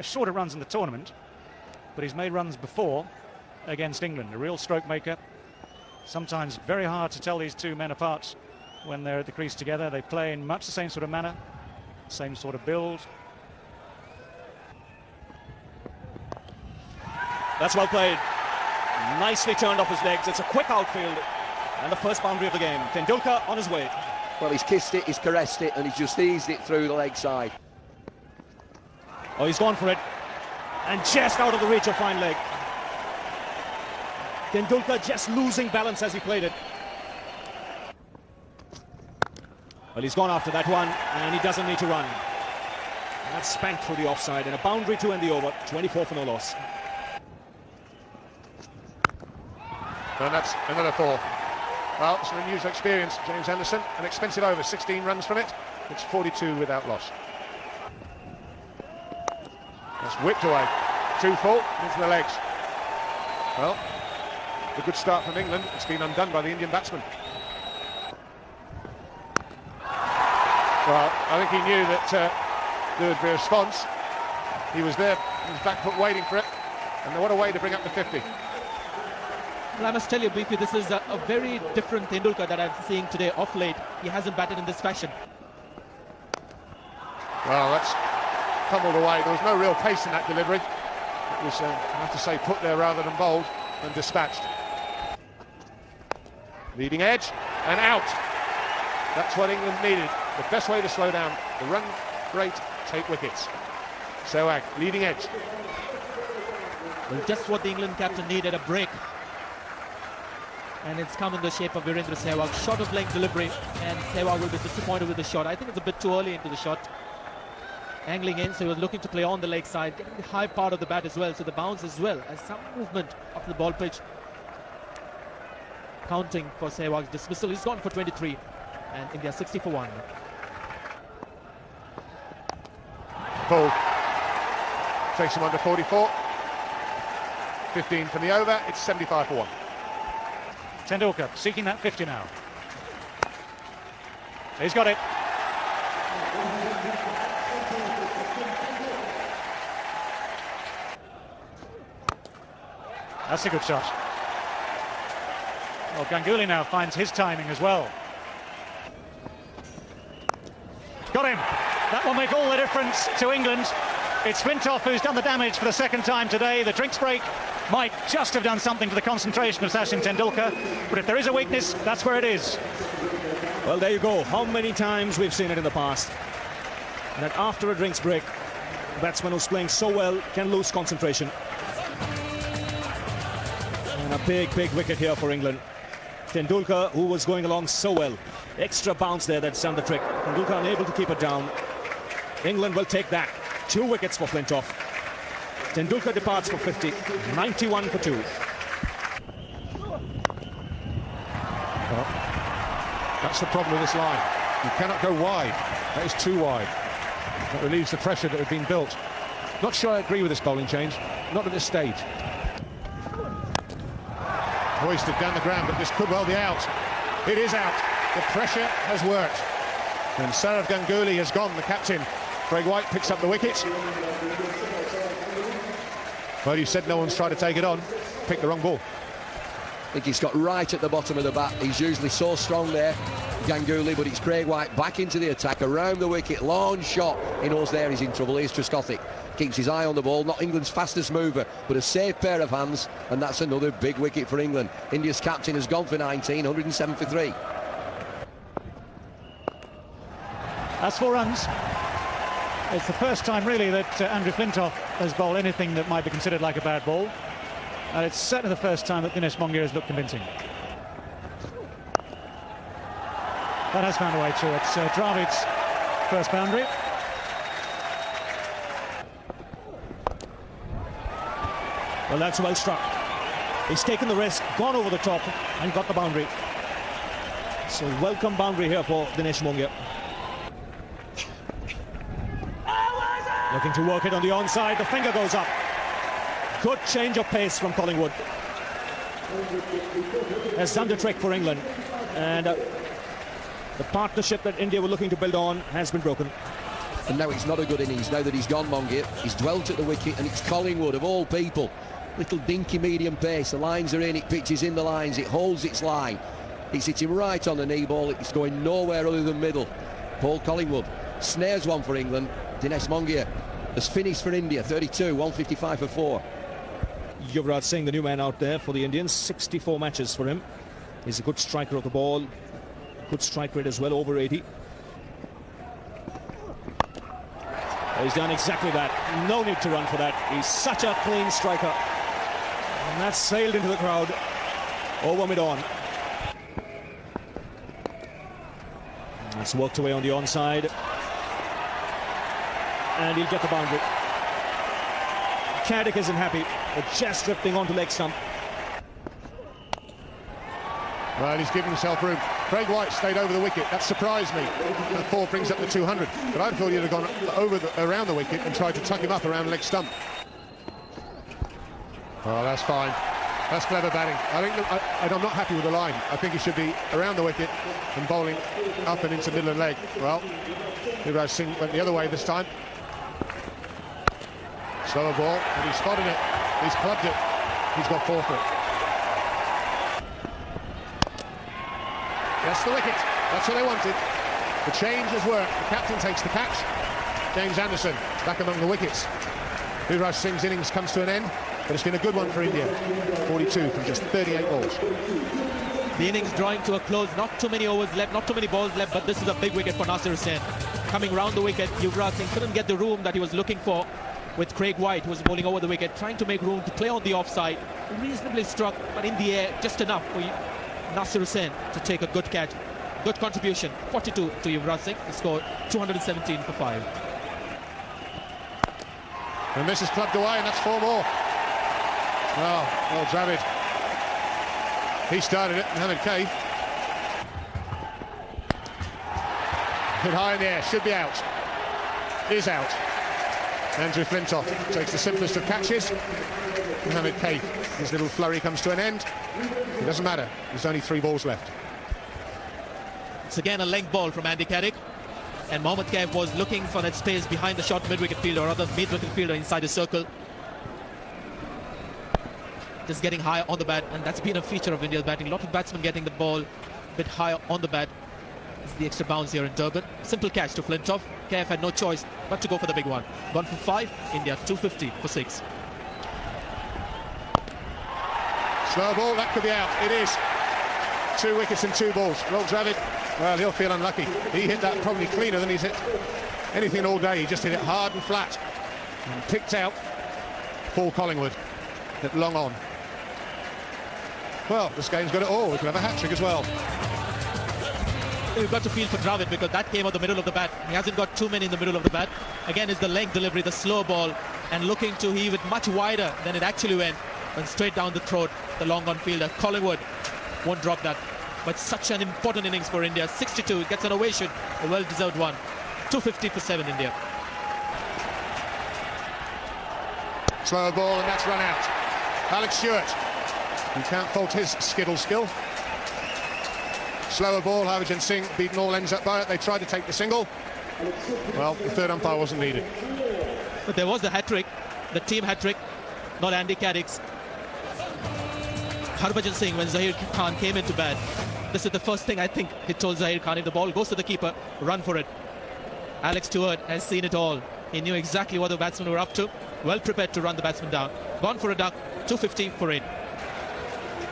shorter runs in the tournament, but he's made runs before against England. A real stroke maker. Sometimes very hard to tell these two men apart when they're at the crease together. They play in much the same sort of manner, same sort of build. That's well played. Nicely turned off his legs. It's a quick outfield and the first boundary of the game. Tendulkar on his way. Well, he's kissed it, he's caressed it, and he's just eased it through the leg side. Oh, he's gone for it. And just out of the reach of fine leg. Tendulkar just losing balance as he played it. Well, he's gone after that one, and he doesn't need to run. And that's spanked through the offside, and a boundary to end the over. 24 for no loss. And that's another 4. Well, it's an unusual experience, James Anderson. An expensive over, 16 runs from it. It's 42 without loss. That's whipped away. 2 full into the legs. Well, a good start from England. It's been undone by the Indian batsman. Well, I think he knew that there would be a response. He was there, his back foot waiting for it. And what a way to bring up the 50. Well, I must tell you briefly, this is a very different Tendulkar that I'm seeing today off late. He hasn't batted in this fashion. Well, that's tumbled away. There was no real pace in that delivery. It was, I have to say, put there rather than bowled and dispatched. Leading edge and out. That's what England needed. The best way to slow down the run rate, take wickets. Sehwag, leading edge. Well, just what the England captain needed, a break. And it's come in the shape of Virendra Sehwag. Short of length delivery, and Sehwag will be disappointed with the shot. I think it's a bit too early into the shot. Angling in, so he was looking to play on the leg side, getting the high part of the bat as well, so the bounce as well, and some movement of the ball pitch. Counting for Sehwag's dismissal. He's gone for 23, and India 60 for 1. Ball takes him under 44. 15 from the over. It's 75 for 1. Tendulkar seeking that 50 now. He's got it. That's a good shot. Well, Ganguly now finds his timing as well. Got him. That will make all the difference to England. It's Flintoff who's done the damage for the second time today. The drinks break might just have done something to the concentration of Sachin Tendulkar, but if there is a weakness, that's where it is. Well, there you go. How many times we've seen it in the past. That after a drinks break, a batsman who's playing so well can lose concentration. And a big wicket here for England. Tendulkar, who was going along so well. Extra bounce there that's done the trick. Tendulkar unable to keep it down. England will take that. 2 wickets for Flintoff. Tendulkar departs for 50, 91 for 2. Well, that's the problem with this line. You cannot go wide. That is too wide. That relieves the pressure that had been built. Not sure I agree with this bowling change. Not at this stage. Hoisted down the ground, but this could well be out. It is out. The pressure has worked. And Sourav Ganguly has gone, the captain. Craig White picks up the wicket. Well, you said no one's tried to take it on. Picked the wrong ball. I think he's got right at the bottom of the bat. He's usually so strong there, Ganguly, but it's Craig White back into the attack, around the wicket, long shot. He knows there he's in trouble. Here's Trescothick. Keeps his eye on the ball, not England's fastest mover, but a safe pair of hands, and that's another big wicket for England. India's captain has gone for 19, 107 for 3. That's 4 runs. It's the first time really that Andrew Flintoff has bowled anything that might be considered like a bad ball. And it's certainly the first time that Dinesh Mongia has looked convincing. That has found a way through. It's Dravid's first boundary. Well, that's well struck. He's taken the risk, gone over the top, and got the boundary. So welcome boundary here for Dinesh Mongia. Looking to work it on the onside, the finger goes up. Good change of pace from Collingwood. Has done the trick for England. And the partnership that India were looking to build on has been broken. And now it's not a good innings. Now that he's gone, Mongier, he's dwelt at the wicket, and it's Collingwood, of all people. Little dinky medium pace. The lines are in, it pitches in the lines, it holds its line. It's hitting right on the knee ball. It's going nowhere other than middle. Paul Collingwood snares one for England. Dinesh Mongier has finished for India. 32, 155 for 4. Yuvraj Singh, the new man out there for the Indians. 64 matches for him. He's a good striker of the ball. Good strike rate as well, over 80. He's done exactly that. No need to run for that. He's such a clean striker. And that's sailed into the crowd. Over mid-on. It's worked away on the onside. And he'll get the boundary. Caddick isn't happy. But just drifting onto leg stump. Well, he's given himself room. Craig White stayed over the wicket. That surprised me. That 4 brings up the 200. But I thought he'd have gone around the wicket and tried to tuck him up around leg stump. Oh, that's fine. That's clever batting. I'm not happy with the line. I think he should be around the wicket and bowling up and into middle and leg. Well, Yuvraj Singh went the other way this time. Slower ball, and he's spotted it. He's clubbed it. He's got 4 for it. That's the wicket. That's what they wanted. The change has worked. The captain takes the catch. James Anderson back among the wickets. Yuvraj Singh's innings comes to an end, but it's been a good one for India. 42 from just 38 balls. The innings drawing to a close. Not too many overs left, not too many balls left, but this is a big wicket for Nasir Hussain. Coming round the wicket, Yuvraj Singh couldn't get the room that he was looking for with Craig White, who was bowling over the wicket, trying to make room to play on the offside. Reasonably struck, but in the air, just enough for Nasir Hussain to take a good catch. Good contribution. 42 to Yuvraj Singh. He scored 217 for 5. And this is clubbed away, and that's 4 more. Oh, Dravid. He started it, Mohammed Kaif. Hit high in the air, should be out. Is out. Andrew Flintoff takes the simplest of catches. Mohammed Kaif, his little flurry comes to an end. It doesn't matter, there's only 3 balls left. It's again a length ball from Andy Caddick. And Mohammed Kaif was looking for that space behind the short mid-wicket fielder, or rather mid-wicket fielder inside the circle. Just getting high on the bat, and that's been a feature of India's batting. A lot of batsmen getting the ball a bit higher on the bat. It's the extra bounce here in Durban. Simple catch to Flintoff. Kaif had no choice but to go for the big one. 1 for 5, India 250 for 6. Slow ball, that could be out. It is. 2 wickets and 2 balls. Roll Dravid, well, he'll feel unlucky. He hit that probably cleaner than he's hit anything all day. He just hit it hard and flat. And picked out Paul Collingwood at long on. Well, this game's got it all. We could have a hat-trick as well. We've got to feel for Dravid, because that came out the middle of the bat. He hasn't got too many in the middle of the bat. Again, it's the length delivery, the slow ball, and looking to heave it much wider than it actually went straight down the throat. The long on fielder Collingwood won't drop that. But such an important innings for India. 62, it gets an ovation, a well-deserved one. 250 for 7, India. Slower ball, and that's run out. Alex Stewart, you can't fault his skittle skill. Slower ball, Harbhajan Singh beaten all ends up by it. They tried to take the single. Well, the third umpire wasn't needed. But there was the hat-trick, the team hat-trick, not Andy Caddick's. Harbhajan Singh, when Zaheer Khan came into bat, this is the first thing I think he told Zaheer Khan: if the ball goes to the keeper, run for it. Alex Stewart has seen it all. He knew exactly what the batsmen were up to. Well prepared to run the batsman down. Gone for a duck, 250 for 8.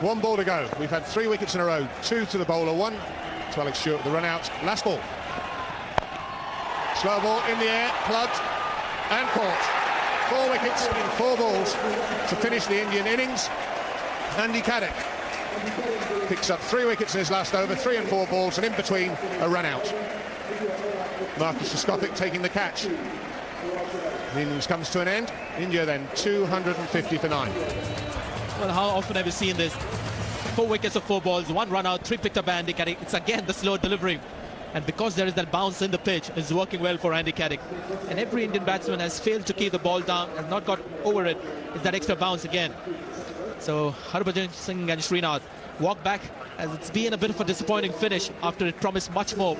1 ball to go. We've had 3 wickets in a row. 2 to the bowler, 1 to Alex Stewart, the run out. Last ball. Slow ball in the air, plugged and caught. 4 wickets in 4 balls to finish the Indian innings. Andy Caddick picks up 3 wickets in his last over, 3 and 4 balls, and in between a run out. Marcus Trescothick taking the catch. The innings comes to an end. India then 250 for 9. Well, how often have you seen this? 4 wickets of 4 balls, 1 run out, 3 picked up by Andy Caddick. It's again the slow delivery. And because there is that bounce in the pitch, it's working well for Andy Caddick. And every Indian batsman has failed to keep the ball down, has not got over it. It's that extra bounce again. So Harbhajan Singh and Srinath walk back, as it's been a bit of a disappointing finish after it promised much more.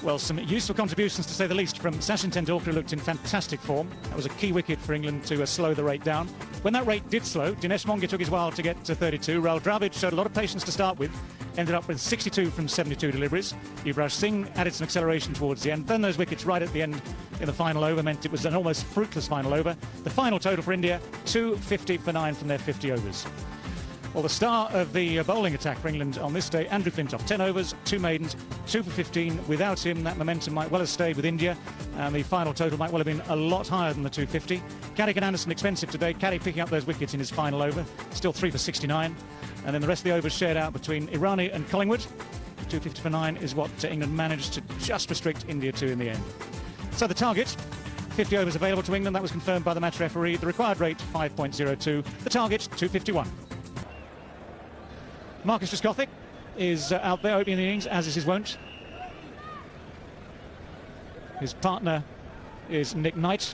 Well, some useful contributions to say the least from Sachin Tendulkar, who looked in fantastic form. That was a key wicket for England to slow the rate down. When that rate did slow, Dinesh Mongia took his while to get to 32. Rahul Dravid showed a lot of patience to start with, ended up with 62 from 72 deliveries. Yuvraj Singh added some acceleration towards the end. Then those wickets right at the end in the final over meant it was an almost fruitless final over. The final total for India, 250 for 9 from their 50 overs. Well, the star of the bowling attack for England on this day, Andrew Flintoff, 10 overs, 2 maidens, 2 for 15. Without him, that momentum might well have stayed with India, and the final total might well have been a lot higher than the 250. Carrick and Anderson expensive today. Carrick picking up those wickets in his final over, still 3 for 69. And then the rest of the overs shared out between Irani and Collingwood. 250 for 9 is what England managed to just restrict India to in the end. So the target, 50 overs available to England. That was confirmed by the match referee. The required rate, 5.02. The target, 251. Marcus Trescothick is out there opening the innings, as is his wont. His partner is Nick Knight.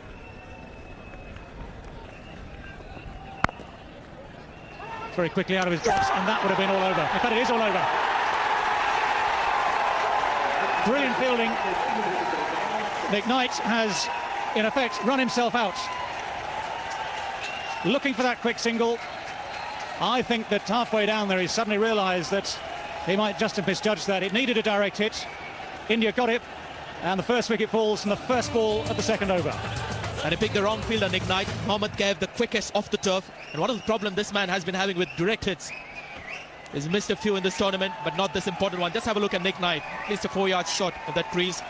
Very quickly out of his drops, and that would have been all over. In fact, it is all over. Brilliant fielding. Nick Knight has, in effect, run himself out. Looking for that quick single. I think that halfway down there he suddenly realised that he might just have misjudged that. It needed a direct hit. India got it, and the first wicket falls from the first ball of the second over. And he picked the wrong fielder, Nick Knight. Mohammad gave the quickest off the turf. And one of the problems this man has been having with direct hits. He's missed a few in this tournament, but not this important one. Just have a look at Nick Knight. At least a 4-yard shot of that crease.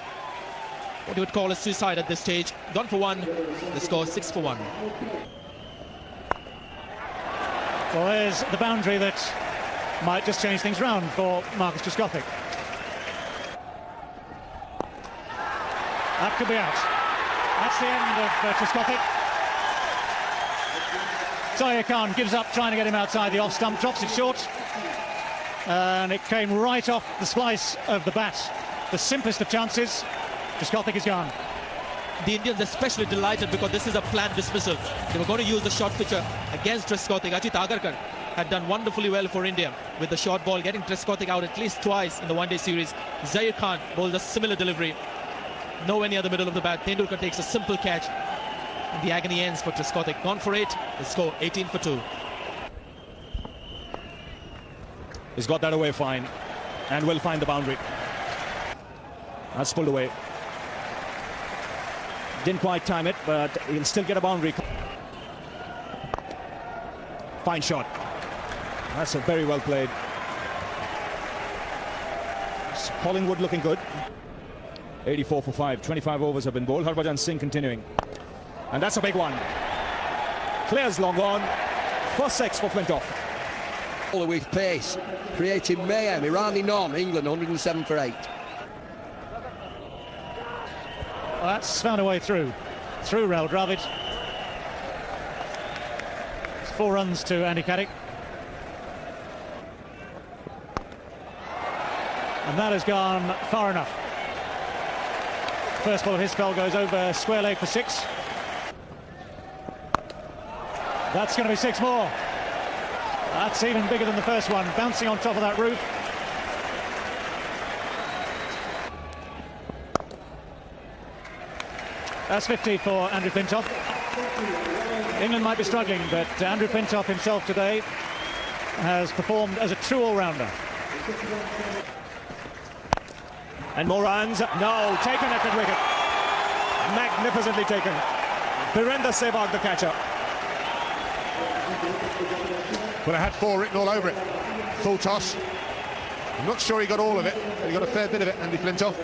What you would call a suicide at this stage. Gone for 1. The score 6 for 1. Well, there's the boundary that might just change things round for Marcus Trescothick. That could be out. That's the end of Trescothick. Zaheer Khan gives up trying to get him outside the off stump, drops it short, and it came right off the splice of the bat. The simplest of chances. Trescothick is gone. The Indians especially delighted because this is a planned dismissal. They were going to use the short pitcher against Trescothick. Ajit Agarkar had done wonderfully well for India with the short ball, getting Trescothick out at least twice in the one-day series. Zaheer Khan bowls a similar delivery. Nowhere near the middle of the bat. Tendulkar takes a simple catch. And the agony ends for Trescothick. Gone for 8. The score 18 for 2. He's got that away fine and will find the boundary. That's pulled away. Didn't quite time it, but he'll still get a boundary. Fine shot. That's a very well played. Collingwood looking good. 84 for 5. 25 overs have been bowled. Harbhajan Singh continuing. And that's a big one. Clears long on. First 6 for Flintoff. With pace, creating mayhem. Irani none. England 107 for 8. Well, that's found a way through Rahul Dravid. It's 4 runs to Andy Carrick. And that has gone far enough. First ball of his spell goes over square leg for 6. That's going to be 6 more. That's even bigger than the first one, bouncing on top of that roof. That's 50 for Andrew Flintoff. England might be struggling, but Andrew Flintoff himself today has performed as a true all-rounder. And more runs. No, taken at the wicket. Magnificently taken. Virender Sehwag, the catcher. But it had 4 written all over it. Full toss. I'm not sure he got all of it, but he got a fair bit of it, Andy Flintoff.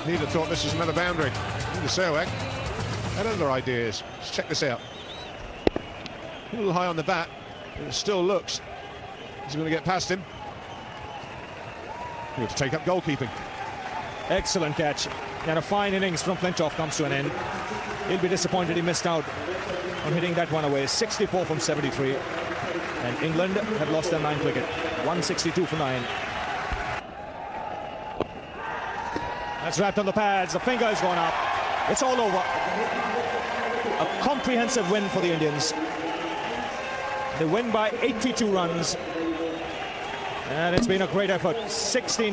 Neither thought this was another boundary. Neither Sehwag had other ideas. Let's check this out. A little high on the bat, but it still looks he's going to get past him. He had to take up goalkeeping. Excellent catch. And a fine innings from Flintoff comes to an end. He'll be disappointed he missed out on hitting that one away. 64 from 73. And England have lost their 9th wicket. 162 for 9. That's wrapped on the pads. The finger has gone up. It's all over. A comprehensive win for the Indians. They win by 82 runs. And it's been a great effort. 16